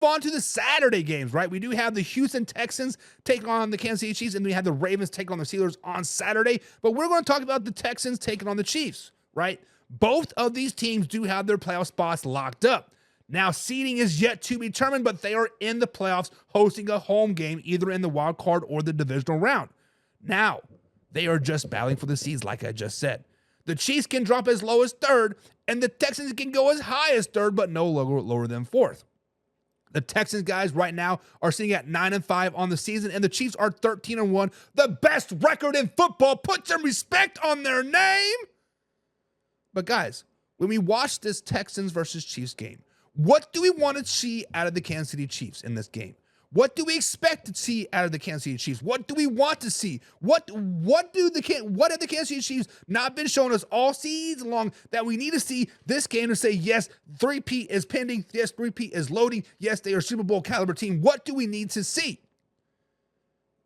on to the Saturday games, right? We do have the Houston Texans take on the Kansas City Chiefs, and we have the Ravens take on the Steelers on Saturday. But we're going to talk about the Texans taking on the Chiefs, right? Both of these teams do have their playoff spots locked up. Now, seeding is yet to be determined, but they are in the playoffs hosting a home game, either in the wild card or the divisional round. Now, they are just battling for the seeds, like I just said. The Chiefs can drop as low as third, and the Texans can go as high as third, but no lower than fourth. The Texans guys right now are sitting at 9-5 on the season, and the Chiefs are 13-1, the best record in football. Put some respect on their name. But guys, when we watch this Texans versus Chiefs game, what do we want to see out of the Kansas City Chiefs in this game? What do we expect to see out of the Kansas City Chiefs? What do we want to see? What have the Kansas City Chiefs not been showing us all season long that we need to see this game to say, yes, 3P is pending. Yes, 3P is loading. Yes, they are a Super Bowl caliber team. What do we need to see?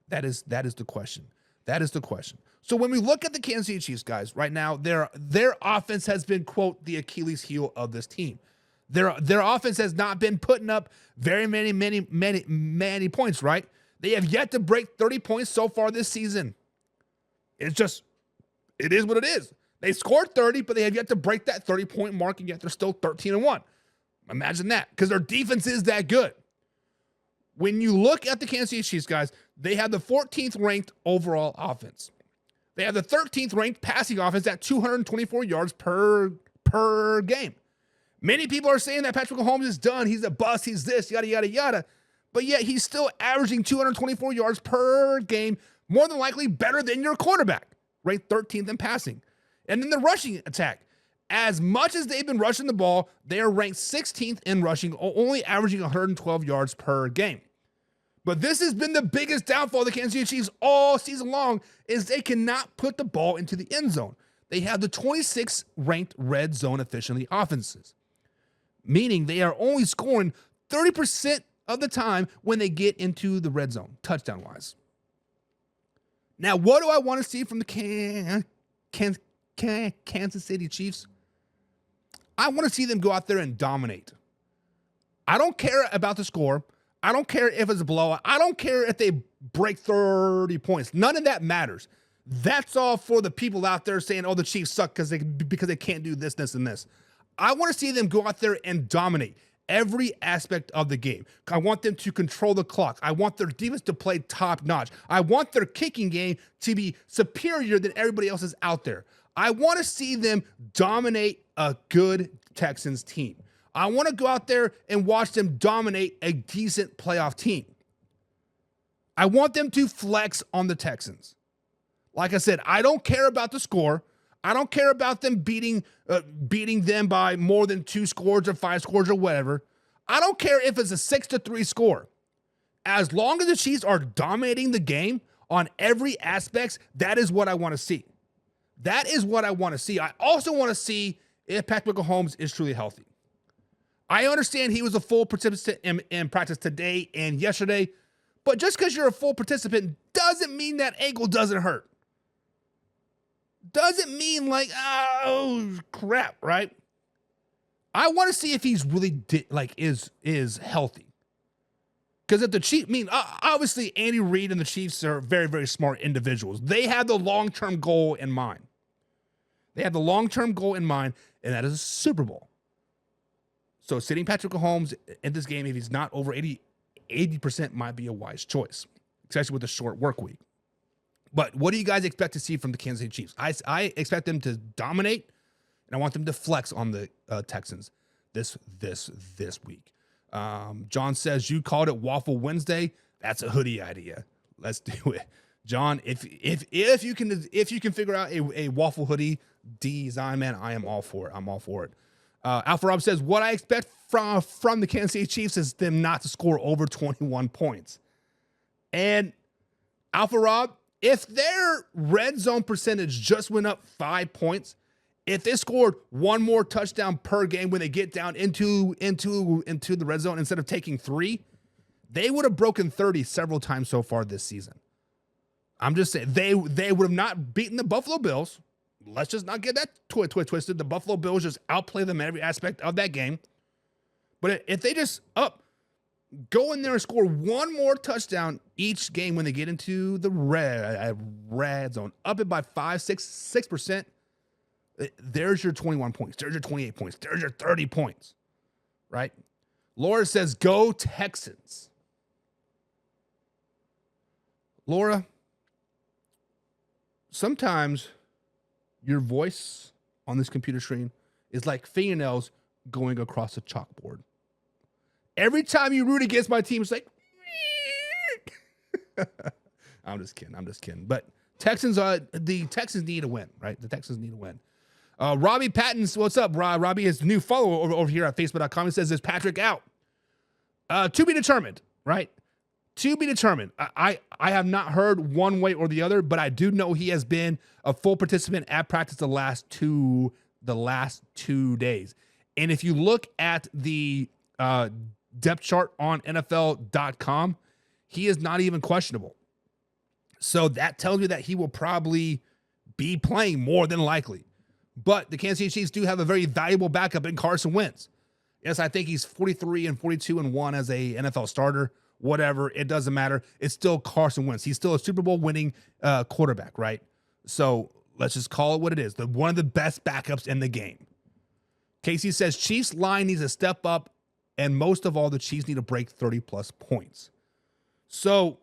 That is the question. That is the question. So when we look at the Kansas City Chiefs, guys, right now, their offense has been, quote, the Achilles heel of this team. Their offense has not been putting up very many points, right? They have yet to break 30 points so far this season. It is what it is. They scored 30, but they have yet to break that 30-point mark, and yet they're still 13-1. Imagine that, because their defense is that good. When you look at the Kansas City Chiefs, guys, they have the 14th ranked overall offense. They have the 13th ranked passing offense at 224 yards per game. Many people are saying that Patrick Mahomes is done. He's a bust. He's this, yada, yada, yada. But yet he's still averaging 224 yards per game, more than likely better than your quarterback, ranked 13th in passing. And then the rushing attack. As much as they've been rushing the ball, they are ranked 16th in rushing, only averaging 112 yards per game. But this has been the biggest downfall of the Kansas City Chiefs all season long, is they cannot put the ball into the end zone. They have the 26th ranked red zone efficiency offenses, meaning they are only scoring 30% of the time when they get into the red zone, touchdown-wise. Now, what do I want to see from the Kansas City Chiefs? I want to see them go out there and dominate. I don't care about the score. I don't care if it's a blowout. I don't care if they break 30 points. None of that matters. That's all for the people out there saying, oh, the Chiefs suck because they can't do this, this, and this. I want to see them go out there and dominate every aspect of the game. I want them to control the clock. I want their defense to play top notch. I want their kicking game to be superior than everybody else's out there. I want to see them dominate a good Texans team. I want to go out there and watch them dominate a decent playoff team. I want them to flex on the Texans. Like I said, I don't care about the score. I don't care about them beating them by more than 2 scores or 5 scores or whatever. I don't care if it's a 6-3 score. As long as the Chiefs are dominating the game on every aspect, that is what I want to see. That is what I want to see. I also want to see if Patrick Mahomes is truly healthy. I understand he was a full participant in practice today and yesterday, but just because you're a full participant doesn't mean that ankle doesn't hurt. Doesn't mean like, oh, crap, right? I want to see if he's really is healthy. Because if the Chiefs, obviously Andy Reid and the Chiefs are very, very smart individuals. They have the long-term goal in mind. They have the long-term goal in mind, and that is a Super Bowl. So sitting Patrick Mahomes in this game, if he's not over 80% might be a wise choice, especially with a short work week. But what do you guys expect to see from the Kansas City Chiefs? I expect them to dominate, and I want them to flex on the Texans this week. John says, you called it Waffle Wednesday. That's a hoodie idea. Let's do it. John, if you can figure out a waffle hoodie design, man, I am all for it. I'm all for it. Alpha Rob says, what I expect from the Kansas City Chiefs is them not to score over 21 points. And Alpha Rob, if their red zone percentage just went up 5 points, if they scored one more touchdown per game when they get down into the red zone instead of taking 3, they would have broken 30 several times so far this season. I'm just saying, they would have not beaten the Buffalo Bills. Let's just not get that twisted. The Buffalo Bills just outplay them in every aspect of that game. But if they just go in there and score one more touchdown each game when they get into the red zone, up it by 6%. There's your 21 points. There's your 28 points. There's your 30 points, right? Laura says, go Texans. Laura, sometimes your voice on this computer screen is like fingernails going across a chalkboard. Every time you root against my team, it's like, I'm just kidding. But the Texans need a win, right? The Texans need a win. Robbie Pattons, what's up, Robbie? Is new follower over here at Facebook.com. He says, is Patrick out? To be determined, right? To be determined. I have not heard one way or the other, but I do know he has been a full participant at practice the last two days. And if you look at the depth chart on NFL.com, he is not even questionable. So that tells me that he will probably be playing more than likely. But the Kansas City Chiefs do have a very valuable backup in Carson Wentz. Yes, I think he's 43 and 42 and 1 as a NFL starter. Whatever, it doesn't matter. It's still Carson Wentz. He's still a Super Bowl winning quarterback, right? So let's just call it what it is. One of the best backups in the game. Casey says Chiefs line needs to step up, and most of all, the Chiefs need to break 30-plus points. So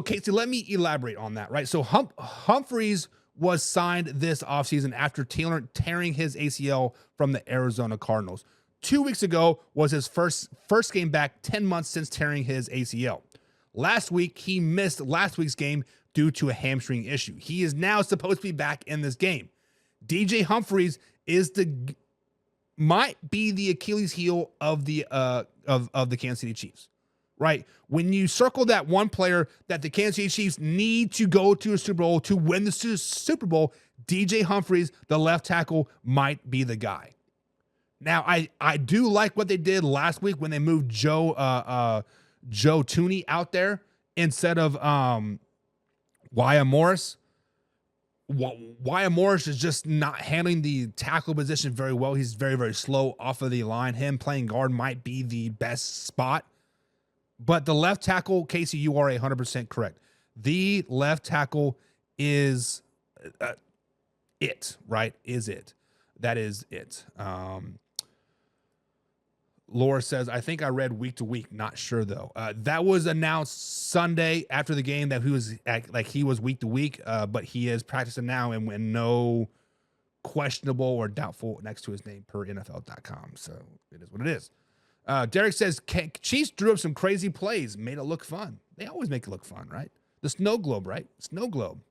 Casey, let me elaborate on that, right? So Humphreys was signed this offseason after tearing his ACL from the Arizona Cardinals. 2 weeks ago was his first game back 10 months since tearing his ACL. Last week, he missed last week's game due to a hamstring issue. He is now supposed to be back in this game. DJ Humphreys might be the Achilles heel of the Kansas City Chiefs, right? When you circle that one player that the Kansas City Chiefs need to go to a Super Bowl to win the Super Bowl, DJ Humphreys, the left tackle, might be the guy. Now, I do like what they did last week when they moved Joe Thuney out there instead of Wyatt Morris. Wyatt Morris is just not handling the tackle position very well. He's very, very slow off of the line. Him playing guard might be the best spot. But the left tackle, Casey, you are 100% correct. The left tackle is it, right? Is it. That is it. Laura says, I think I read week to week. Not sure, though. That was announced Sunday after the game that he was week to week, but he is practicing now and when no questionable or doubtful next to his name per NFL.com. So it is what it is. Derek says, Chiefs drew up some crazy plays, made it look fun. They always make it look fun, right? The snow globe, right? Snow globe.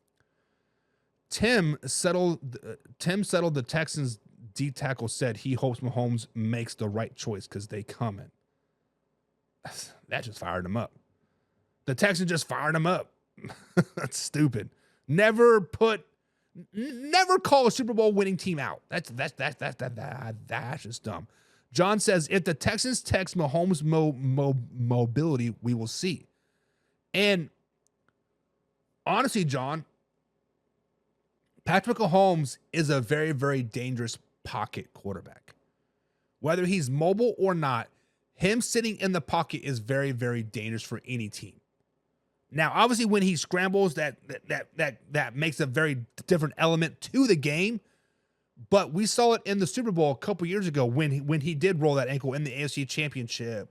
Tim settled the Texans D tackle said he hopes Mahomes makes the right choice because they coming. That just fired him up. The Texans just fired him up. That's stupid. Never call a Super Bowl winning team out. That's just dumb. John says if the Texans text Mahomes mobility, we will see. And honestly, John, Patrick Mahomes is a very, very dangerous pocket quarterback. Whether he's mobile or not, him sitting in the pocket is very, very dangerous for any team. Now, obviously, when he scrambles, that makes a very different element to the game. But we saw it in the Super Bowl a couple years ago when he did roll that ankle in the AFC Championship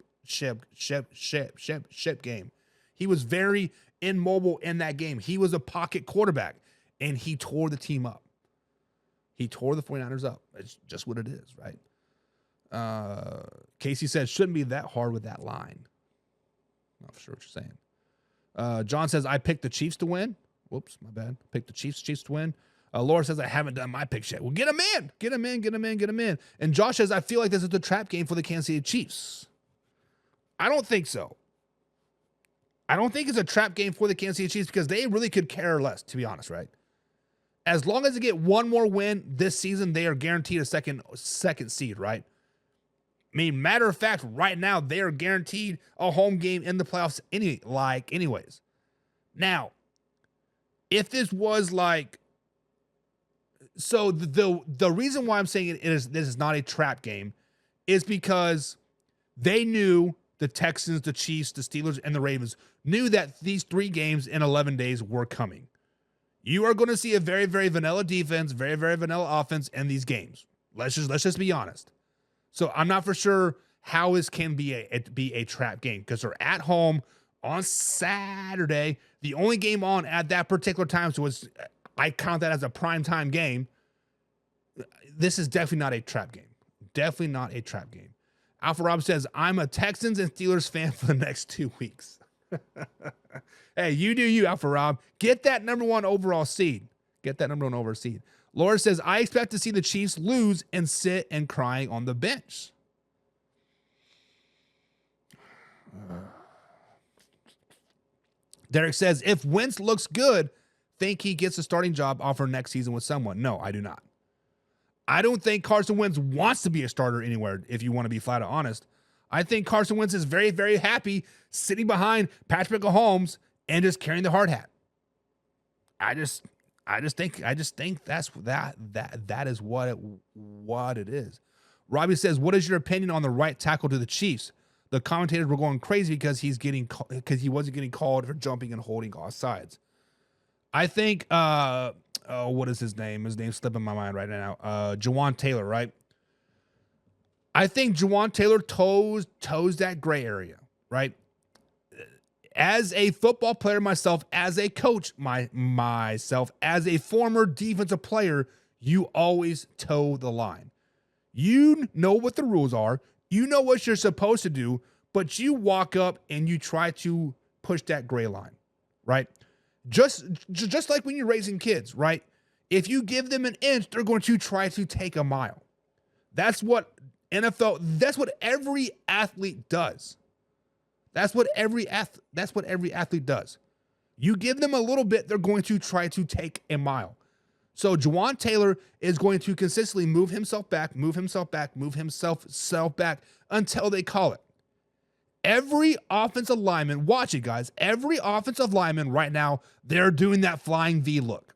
game. He was very immobile in that game. He was a pocket quarterback, and he tore the team up. He tore the 49ers up. It's just what it is, right? Casey says, shouldn't be that hard with that line. Not sure what you're saying. John says, I picked the Chiefs to win. Whoops, my bad. Picked the Chiefs to win. Laura says, I haven't done my picks yet. Well, get him in. And Josh says, I feel like this is the trap game for the Kansas City Chiefs. I don't think so. I don't think it's a trap game for the Kansas City Chiefs because they really could care less, to be honest, right? As long as they get one more win this season, they are guaranteed a second seed, right? I mean, matter of fact, right now, they are guaranteed a home game in the playoffs anyways. Now, if this was like, so the reason why I'm saying this is not a trap game is because They knew the Texans, the Chiefs, the Steelers, and the Ravens knew that these 3 games in 11 days were coming. You are going to see a very, very vanilla defense, very, very vanilla offense in these games. Let's just be honest. So I'm not for sure how this can be a trap game because they're at home on Saturday. The only game on at that particular time, so I count that as a prime time game. This is definitely not a trap game. Definitely not a trap game. Alpha Rob says, I'm a Texans and Steelers fan for the next 2 weeks. Hey, you do you, Alpha Rob. Get that number 1 overall seed. Get that number 1 overall seed. Laura says, I expect to see the Chiefs lose and sit and crying on the bench. Derek says, if Wentz looks good, think he gets a starting job offer next season with someone. No, I do not. I don't think Carson Wentz wants to be a starter anywhere, if you want to be flat out honest. I think Carson Wentz is very, very happy sitting behind Patrick Mahomes and just carrying the hard hat. I just think that's that is what it is. Robbie says, what is your opinion on the right tackle to the Chiefs? The commentators were going crazy because he wasn't getting called for jumping and holding offsides. I think what is his name? His name's slipping my mind right now. Jawaan Taylor, right? I think Jawaan Taylor toes that gray area, right? As a football player myself, as a coach myself, as a former defensive player, you always toe the line. You know what the rules are. You know what you're supposed to do, but you walk up and you try to push that gray line, right? Just like when you're raising kids, right? If you give them an inch, they're going to try to take a mile. That's what every athlete does. That's what every athlete does. You give them a little bit, they're going to try to take a mile. So Jawaan Taylor is going to consistently move himself back until they call it. Every offensive lineman, watch it guys, every offensive lineman right now, they're doing that flying V look.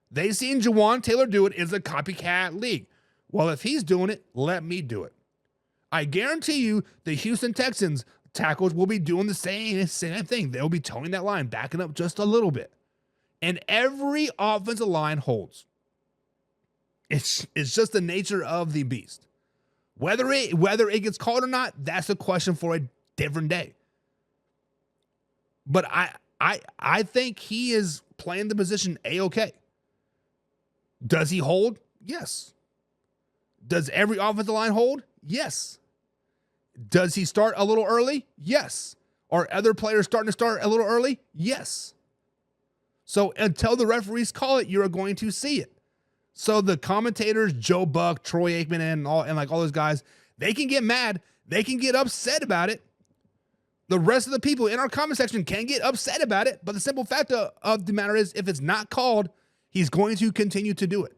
They seen Jawaan Taylor do it. It's a copycat league. Well, if he's doing it, let me do it. I guarantee you the Houston Texans tackles will be doing the same thing. They'll be towing that line, backing up just a little bit. And every offensive line holds. It's just the nature of the beast. Whether it gets called or not, that's a question for a different day. But I think he is playing the position A-okay. Does he hold? Yes. Does every offensive line hold? Yes. Does he start a little early? Yes. Are other players starting to start a little early? Yes. So until the referees call it, you're going to see it. So the commentators, Joe Buck, Troy Aikman, and all those guys, they can get mad. They can get upset about it. The rest of the people in our comment section can get upset about it. But the simple fact of the matter is, if it's not called, he's going to continue to do it.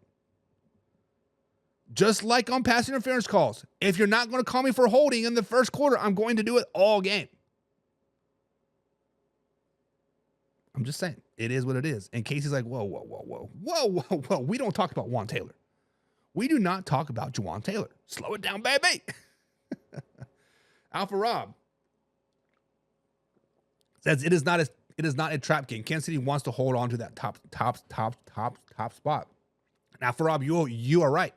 Just like on pass interference calls. If you're not going to call me for holding in the first quarter, I'm going to do it all game. I'm just saying. It is what it is. And Casey's like, whoa. We don't talk about Jawaan Taylor. We do not talk about Jawaan Taylor. Slow it down, baby. Alpha Rob says it is not a trap game. Kansas City wants to hold on to that top spot. And Alpha Rob, you are right.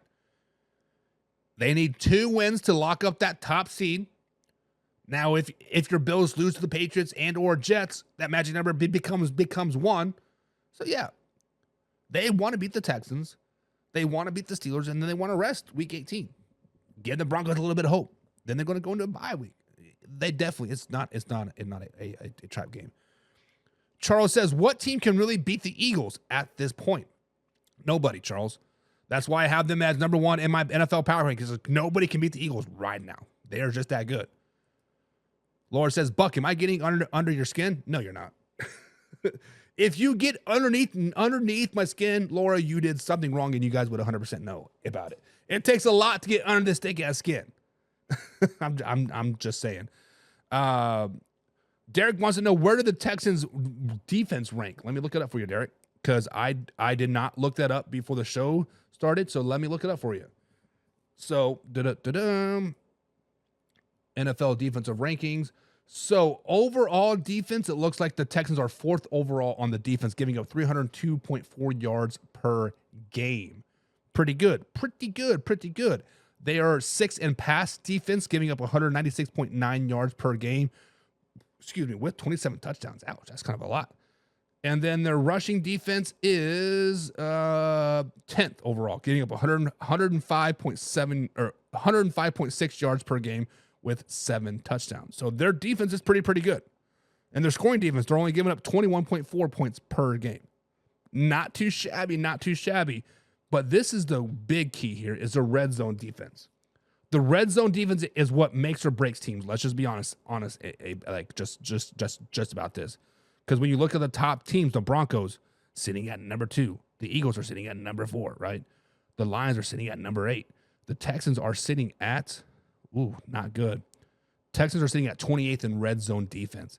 They need 2 wins to lock up that top seed. Now, if your Bills lose to the Patriots and or Jets, that magic number becomes 1. So, yeah, they want to beat the Texans. They want to beat the Steelers, and then they want to rest Week 18. Give the Broncos a little bit of hope. Then they're going to go into a bye week. They definitely, it's not a trap game. Charles says, what team can really beat the Eagles at this point? Nobody, Charles. That's why I have them as number 1 in my NFL power ranking, because nobody can beat the Eagles right now. They are just that good. Laura says, Buck, am I getting under your skin? No, you're not. If you get underneath my skin, Laura, you did something wrong, and you guys would 100% know about it. It takes a lot to get under this thick ass skin. I'm just saying. Derek wants to know, where did the Texans defense rank? Let me look it up for you, Derek, because I did not look that up before the show started. So let me look it up for you. So NFL defensive rankings. So overall defense, it looks like the Texans are 4th overall on the defense, giving up 302.4 yards per game. Pretty good, pretty good, pretty good. They are 6th in pass defense, giving up 196.9 yards per game. Excuse me, with 27 touchdowns. Ouch, that's kind of a lot. And then their rushing defense is 10th overall, giving up 105.7 or 105.6 yards per game with 7 touchdowns. So their defense is pretty good. And their scoring defense, they're only giving up 21.4 points per game. Not too shabby, not too shabby. But this is the big key here, is the red zone defense. The red zone defense is what makes or breaks teams. Let's just be honest, like just about this. Because when you look at the top teams, the Broncos sitting at number 2. The Eagles are sitting at number 4, right? The Lions are sitting at number 8. The Texans are sitting at, not good. Texans are sitting at 28th in red zone defense,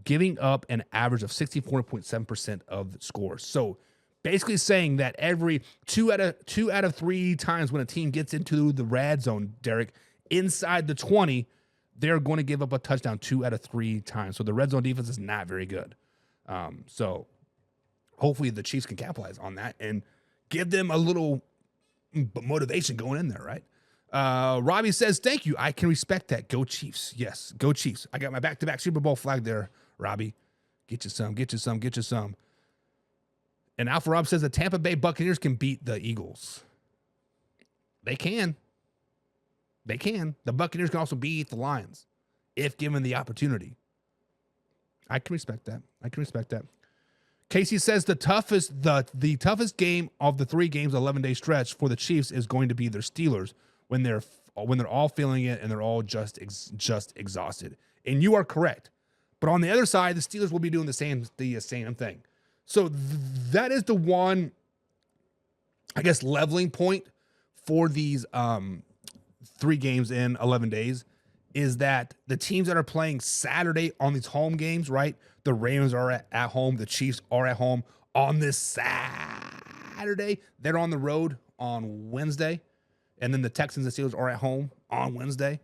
giving up an average of 64.7% of the scores. So basically saying that every two out of 3 times when a team gets into the red zone, Derek, inside the 20, they're going to give up a touchdown 2 out of 3 times. So the red zone defense is not very good. So hopefully the Chiefs can capitalize on that and give them a little motivation going in there, right? Robbie says, thank you. I can respect that. Go Chiefs. Yes, go Chiefs. I got my back-to-back Super Bowl flag there, Robbie. Get you some, get you some, get you some. And Alpha Rob says the Tampa Bay Buccaneers can beat the Eagles. They can. They can. The Buccaneers can also beat the Lions if given the opportunity. I can respect that. I can respect that. Casey says the toughest game of the 3 games, 11-day stretch for the Chiefs is going to be their Steelers when they're all feeling it and they're all just exhausted. And you are correct. But on the other side, the Steelers will be doing the same thing. So that is the one, I guess, leveling point for these 3 games in 11 days is that the teams that are playing Saturday on these home games, right? The Ravens are at home. The Chiefs are at home on this Saturday. They're on the road on Wednesday. And then the Texans and Steelers are at home on Wednesday.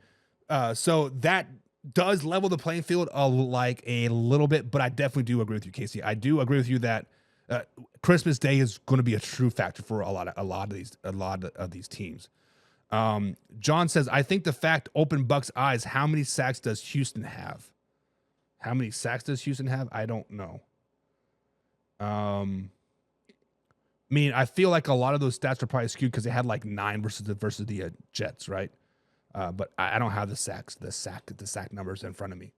So that does level the playing field like a little bit, but I definitely do agree with you, Casey. I do agree with you that Christmas Day is going to be a true factor for a lot of these teams. John says, I think the fact opened Buck's eyes. How many sacks does Houston have? How many sacks does Houston have? I don't know. I mean, I feel like a lot of those stats are probably skewed because they had like 9 versus the Jets, right? But I don't have the sack numbers in front of me,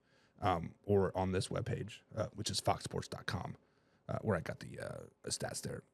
or on this webpage, which is foxsports.com, where I got the stats there.